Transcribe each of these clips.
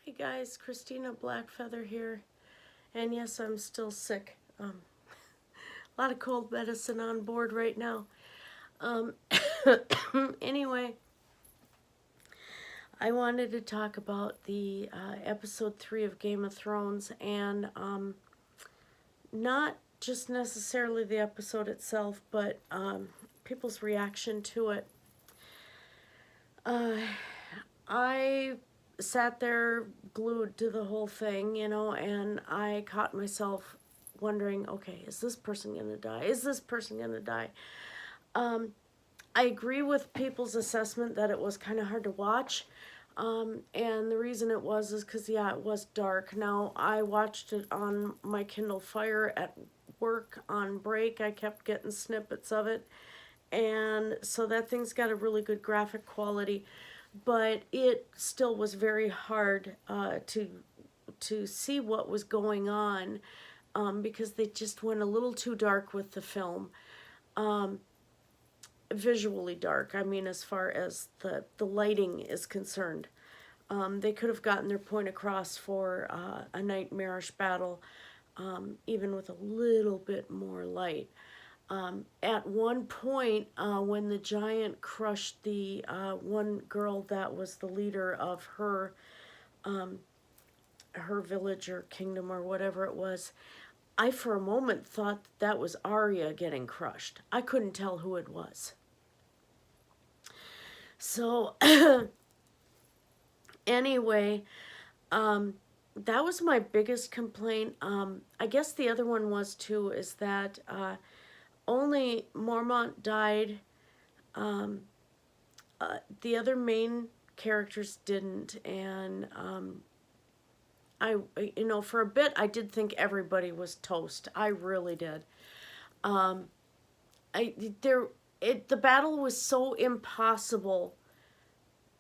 Hey guys, Christina Blackfeather here, and yes, I'm still sick. A lot of cold medicine on board right now. Um, anyway, I wanted to talk about the episode 3 of Game of Thrones, and not just necessarily the episode itself, but people's reaction to it. I sat there glued to the whole thing, and I caught myself wondering, okay, is this person going to die? Is this person going to die? I agree with people's assessment that it was kind of hard to watch. And the reason it was is because, yeah, it was dark. Now, I watched it on my Kindle Fire at work on break. I kept getting snippets of it. And so that thing's got a really good graphic quality, but it still was very hard to see what was going on, because they just went a little too dark with the film, visually dark. I mean, as far as the lighting is concerned, they could have gotten their point across for a nightmarish battle, even with a little bit more light. At one point, when the giant crushed the one girl that was the leader of her village or kingdom or whatever it was, I for a moment thought that was Arya getting crushed. I couldn't tell who it was. So anyway, that was my biggest complaint. I guess the other one was too is that only Mormont died. The other main characters didn't, and for a bit I did think everybody was toast. I really did. The battle was so impossible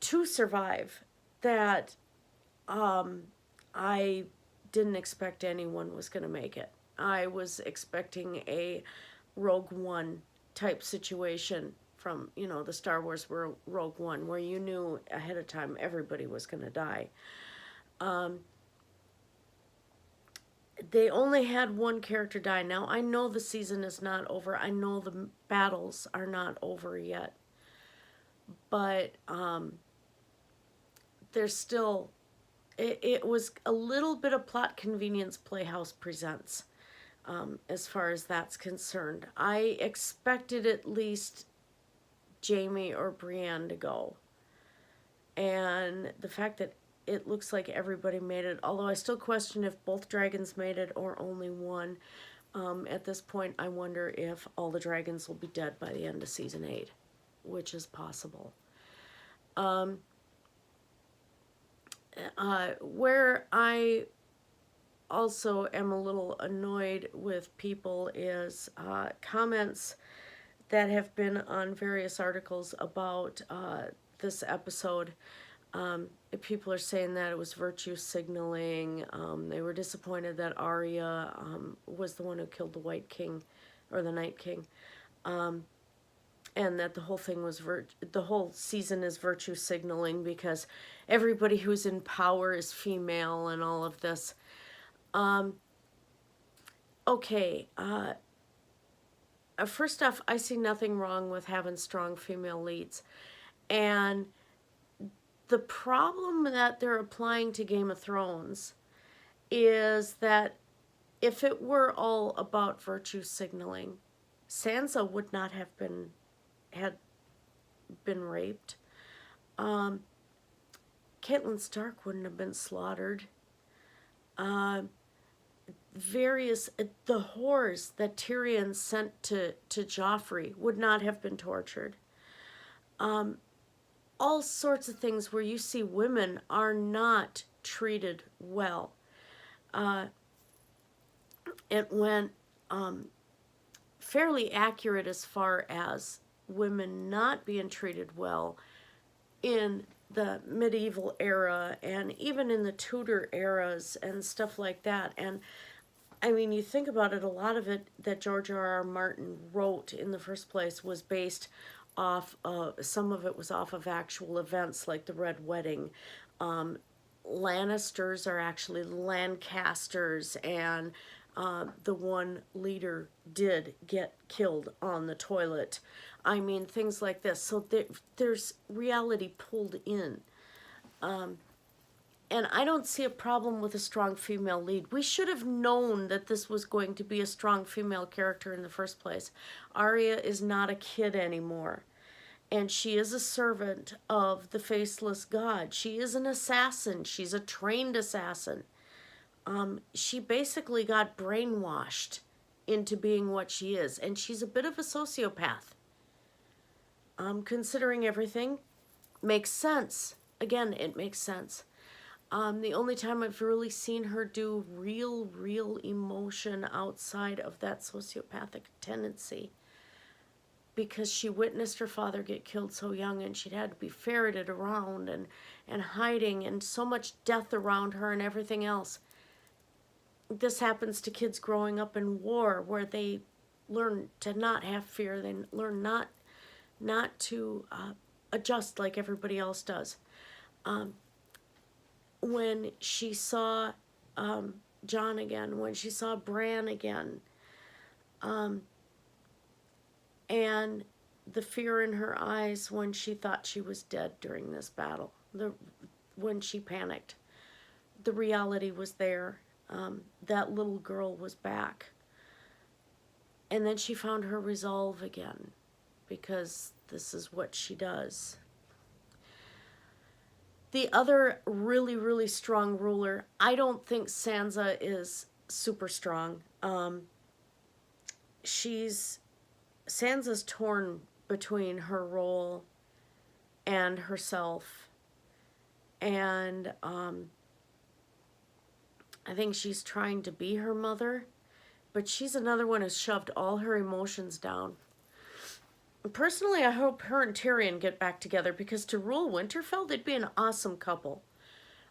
to survive that I didn't expect anyone was going to make it. I was expecting a Rogue One type situation from, the Star Wars Rogue One, where you knew ahead of time everybody was going to die. They only had one character die. Now, I know the season is not over. I know the battles are not over yet. But there's still... It was a little bit of plot convenience Playhouse Presents, as far as that's concerned. I expected at least Jaime or Brienne to go. And the fact that it looks like everybody made it, although I still question if both dragons made it or only one. At this point, I wonder if all the dragons will be dead by the end of season 8, which is possible. Where I also am a little annoyed with people is comments that have been on various articles about this episode. People are saying that it was virtue signaling. They were disappointed that Arya was the one who killed the White King, or the Night King, and that the whole thing was the whole season is virtue signaling because everybody who's in power is female and all of this. Okay. First off, I see nothing wrong with having strong female leads, and the problem that they're applying to Game of Thrones is that if it were all about virtue signaling, Sansa would not have been raped. Catelyn Stark wouldn't have been slaughtered. The whores that Tyrion sent to Joffrey would not have been tortured. All sorts of things where you see women are not treated well. It went fairly accurate as far as women not being treated well in the medieval era and even in the Tudor eras and stuff like that. And I mean, you think about it, a lot of it that George R.R. Martin wrote in the first place was based off of, some of it was off of actual events like the Red Wedding, Lannisters are actually Lancasters, and the one leader did get killed on the toilet. I mean, things like this. So there's reality pulled in. And I don't see a problem with a strong female lead. We should have known that this was going to be a strong female character in the first place. Arya is not a kid anymore. And she is a servant of the faceless god. She is an assassin. She's a trained assassin. She basically got brainwashed into being what she is. And she's a bit of a sociopath. Considering everything, makes sense. Again, it makes sense. The only time I've really seen her do real emotion outside of that sociopathic tendency, because she witnessed her father get killed so young, and she'd had to be ferreted around and hiding, and so much death around her and everything else. This happens to kids growing up in war, where they learn to not have fear. They learn not to adjust like everybody else does. When she saw Jon again, when she saw Bran again, and the fear in her eyes when she thought she was dead during this battle, when she panicked, the reality was there. That little girl was back. And then she found her resolve again, because this is what she does. The other really strong ruler, I don't think Sansa is super strong. Sansa's torn between her role and herself. And I think she's trying to be her mother, but she's another one who's shoved all her emotions down. Personally, I hope her and Tyrion get back together, because to rule Winterfell, they'd be an awesome couple.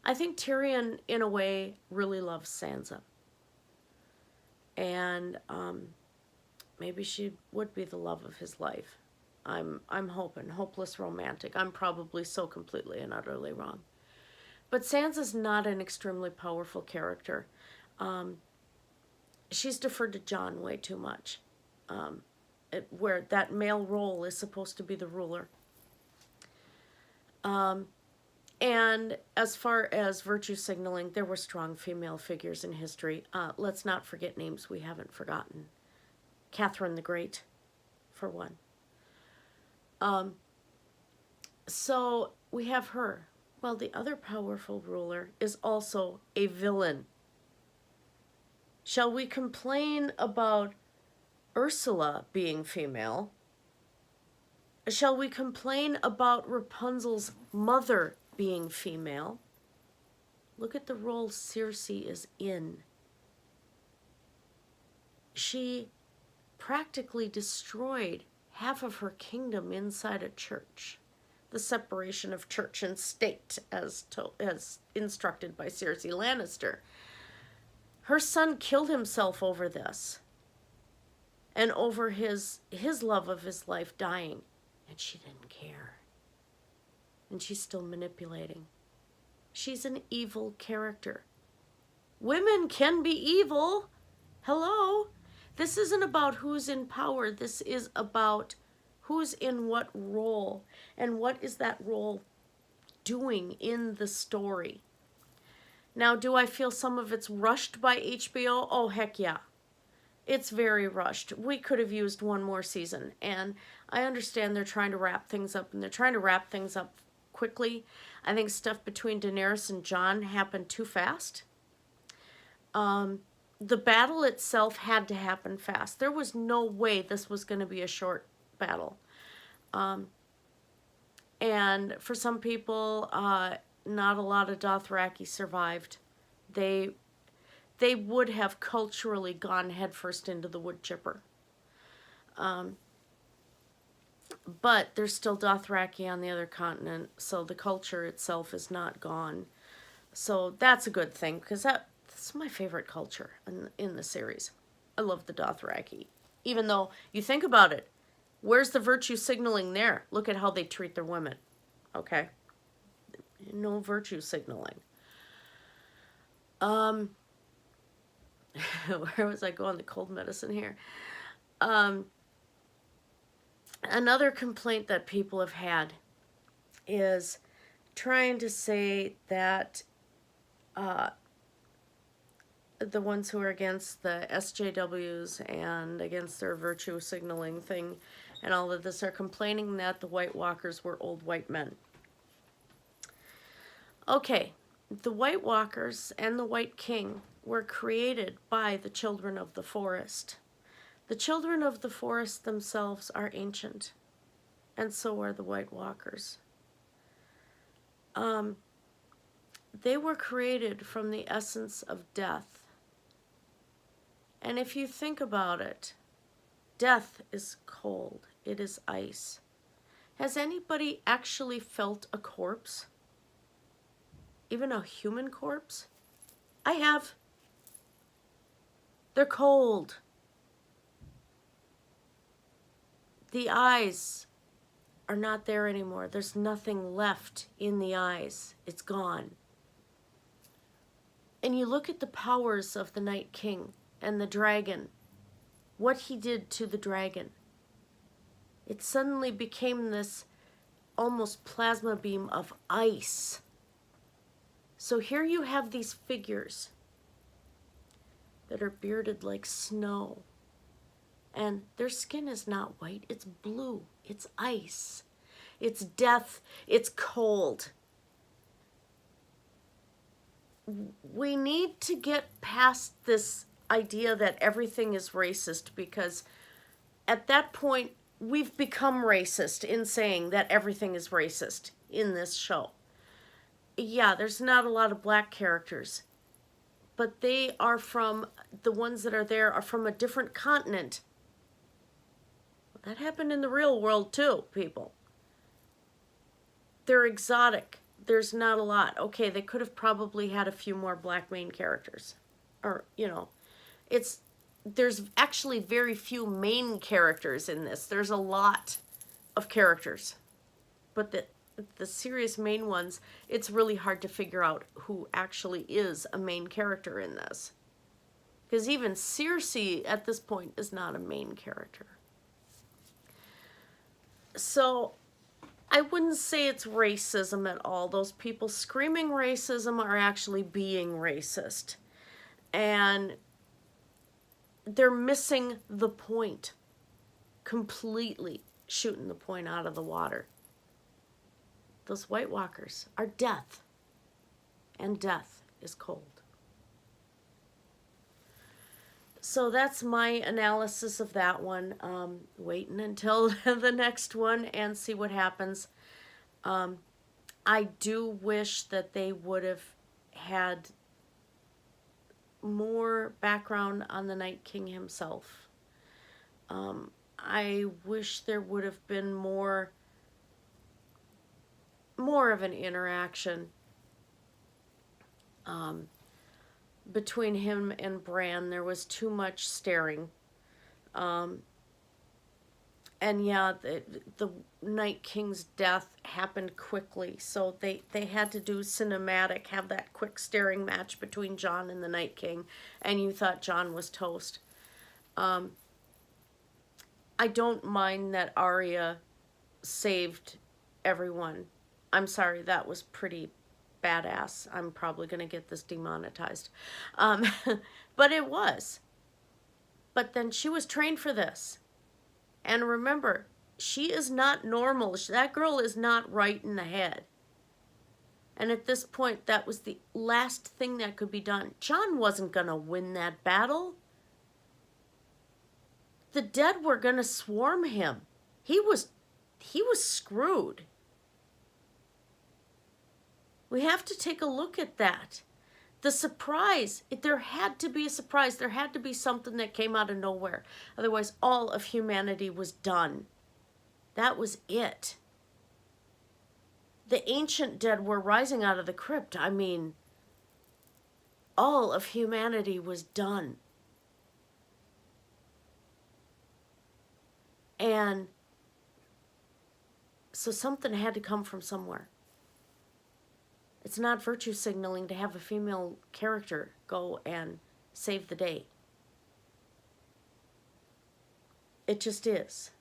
I think Tyrion, in a way, really loves Sansa. And maybe she would be the love of his life. I'm hoping. Hopeless romantic. I'm probably so completely and utterly wrong. But Sansa's not an extremely powerful character. She's deferred to Jon way too much. Where that male role is supposed to be the ruler. And as far as virtue signaling, there were strong female figures in history. Let's not forget names we haven't forgotten. Catherine the Great, for one. So we have her. Well, the other powerful ruler is also a villain. Shall we complain about Ursula being female? Shall we complain about Rapunzel's mother being female? Look at the role Cersei is in. She practically destroyed half of her kingdom inside a church. The separation of church and state, as instructed by Cersei Lannister. Her son killed himself over this. And over his love of his life dying. And she didn't care. And she's still manipulating. She's an evil character. Women can be evil. Hello? This isn't about who's in power. This is about who's in what role. And what is that role doing in the story. Now, do I feel some of it's rushed by HBO? Oh, heck yeah. It's very rushed. We could have used one more season. And I understand they're trying to wrap things up, and they're trying to wrap things up quickly. I think stuff between Daenerys and Jon happened too fast. The battle itself had to happen fast. There was no way this was going to be a short battle. And for some people, not a lot of Dothraki survived. They would have culturally gone headfirst into the wood chipper. But there's still Dothraki on the other continent, so the culture itself is not gone. So that's a good thing, because that's my favorite culture in the series. I love the Dothraki. Even though, you think about it, where's the virtue signaling there? Look at how they treat their women. Okay? No virtue signaling. Um, where was I going? The cold medicine here. Um, another complaint that people have had is trying to say that the ones who are against the SJWs and against their virtue signaling thing and all of this are complaining that the White Walkers were old white men. Okay, the White Walkers and the White King were created by the children of the forest. The children of the forest themselves are ancient, and so are the White Walkers. They were created from the essence of death. And if you think about it, death is cold, it is ice. Has anybody actually felt a corpse? Even a human corpse? I have. They're cold. The eyes are not there anymore. There's nothing left in the eyes. It's gone. And you look at the powers of the Night King and the dragon, what he did to the dragon. It suddenly became this almost plasma beam of ice. So here you have these figures that are bearded like snow. And their skin is not white, it's blue, it's ice. It's death, it's cold. We need to get past this idea that everything is racist, because at that point we've become racist in saying that everything is racist in this show. Yeah, there's not a lot of black characters, but they are from, the ones that are there are from a different continent. That happened in the real world too, people. They're exotic. There's not a lot. Okay, they could have probably had a few more black main characters. Or, you know, there's actually very few main characters in this. There's a lot of characters. But the serious main ones, it's really hard to figure out who actually is a main character in this. Because even Cersei at this point is not a main character. So I wouldn't say it's racism at all. Those people screaming racism are actually being racist. And they're missing the point. Completely shooting the point out of the water. Those White Walkers are death. And death is cold. So that's my analysis of that one. Waiting until the next one and see what happens. I do wish that they would have had more background on the Night King himself. I wish there would have been more of an interaction between him and Bran. There was too much staring. And yeah, the Night King's death happened quickly, so they had to do cinematic, have that quick staring match between Jon and the Night King, and you thought Jon was toast. I don't mind that Arya saved everyone. I'm sorry, that was pretty badass. I'm probably going to get this demonetized. But it was. But then she was trained for this. And remember, she is not normal. That girl is not right in the head. And at this point, that was the last thing that could be done. Jon wasn't going to win that battle. The dead were going to swarm him. He was screwed. We have to take a look at that. The surprise, there had to be a surprise. There had to be something that came out of nowhere. Otherwise, all of humanity was done. That was it. The ancient dead were rising out of the crypt. I mean, all of humanity was done. And so something had to come from somewhere. It's not virtue signaling to have a female character go and save the day. It just is.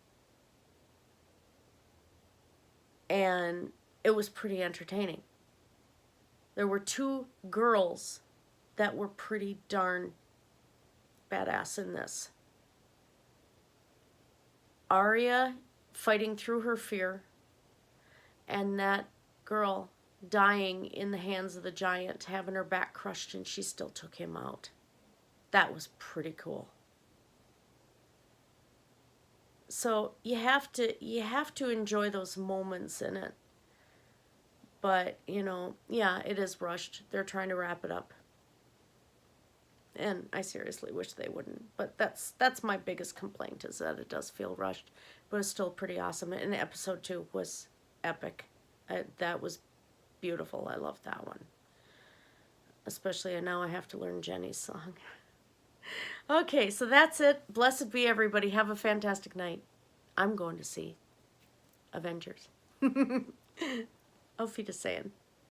And it was pretty entertaining. There were two girls that were pretty darn badass in this. Arya fighting through her fear, and that girl dying in the hands of the giant, having her back crushed, and she still took him out. That was pretty cool. So you have to enjoy those moments in it. But, you know, yeah, it is rushed. They're trying to wrap it up. And I seriously wish they wouldn't. But that's my biggest complaint, is that it does feel rushed. But it's still pretty awesome. And episode 2 was epic. That was beautiful. I loved that one. Especially, and now I have to learn Jenny's song. Okay, so that's it. Blessed be everybody. Have a fantastic night. I'm going to see Avengers. Auf Wiedersehen.